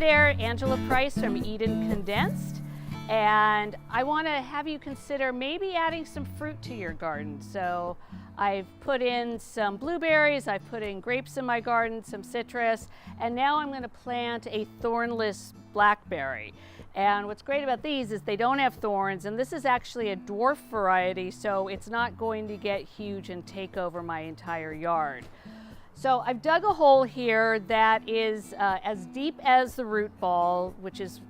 there, Angela Price from Eden Condensed, and I want to have you consider maybe adding some fruit to your garden. So I've put in some blueberries, I've put in grapes in my garden, some citrus, and now I'm going to plant a thornless blackberry. And what's great about these is they don't have thorns, and this is actually a dwarf variety, so it's not going to get huge and take over my entire yard. So I've dug a hole here that is as deep as the root ball, which is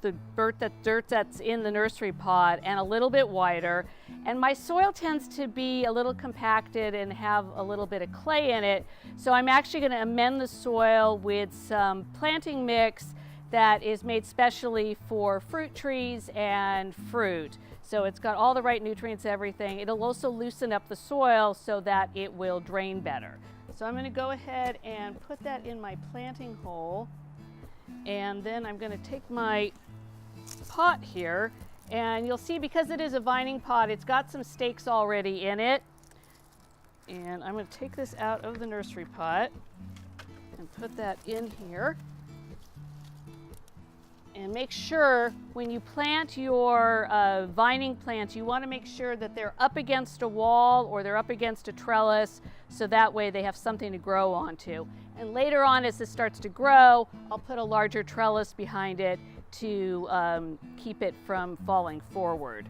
the dirt that's in the nursery pot, and a little bit wider. And my soil tends to be a little compacted and have a little bit of clay in it. So I'm actually going to amend the soil with some planting mix that is made specially for fruit trees and fruit. So it's got all the right nutrients, everything. It'll also loosen up the soil so that it will drain better. So I'm going to go ahead and put that in my planting hole, and then I'm going to take my pot here, and you'll see because it is a vining pot, it's got some stakes already in it. And I'm going to take this out of the nursery pot and put that in here. And make sure when you plant your vining plants, you want to make sure that they're up against a wall or they're up against a trellis, so that way they have something to grow onto. And later on, as this starts to grow, I'll put a larger trellis behind it to keep it from falling forward.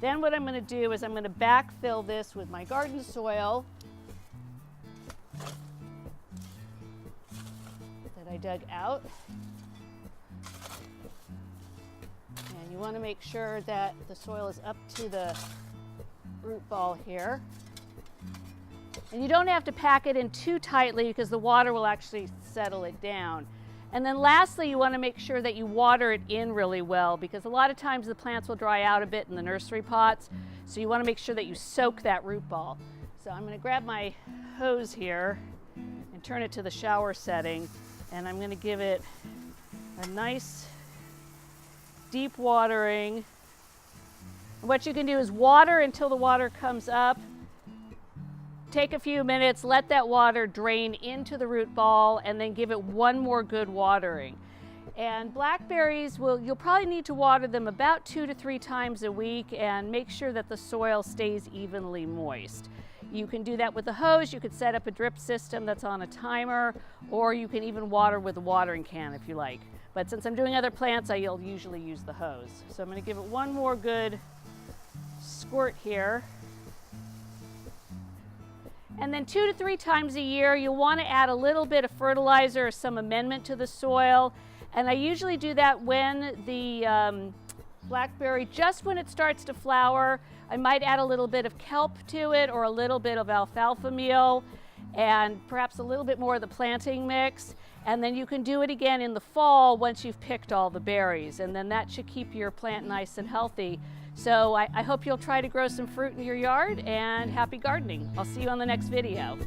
Then what I'm going to do is I'm going to backfill this with my garden soil that I dug out. And you want to make sure that the soil is up to the root ball here. And you don't have to pack it in too tightly because the water will actually settle it down. And then lastly, you want to make sure that you water it in really well, because a lot of times the plants will dry out a bit in the nursery pots. So you want to make sure that you soak that root ball. So I'm going to grab my hose here and turn it to the shower setting, and I'm going to give it a nice deep watering. And what you can do is water until the water comes up. Take a few minutes, let that water drain into the root ball, and then give it one more good watering. And blackberries, you'll probably need to water them about 2 to 3 times a week, and make sure that the soil stays evenly moist. You can do that with the hose. You could set up a drip system that's on a timer, or you can even water with a watering can if you like. But since I'm doing other plants, I'll usually use the hose. So I'm going to give it one more good squirt here. And then 2 to 3 times a year, you'll want to add a little bit of fertilizer or some amendment to the soil. And I usually do that when the blackberry, just when it starts to flower. I might add a little bit of kelp to it, or a little bit of alfalfa meal, and perhaps a little bit more of the planting mix. And then you can do it again in the fall once you've picked all the berries, and then that should keep your plant nice and healthy. So I hope you'll try to grow some fruit in your yard, and happy gardening. I'll see you on the next video.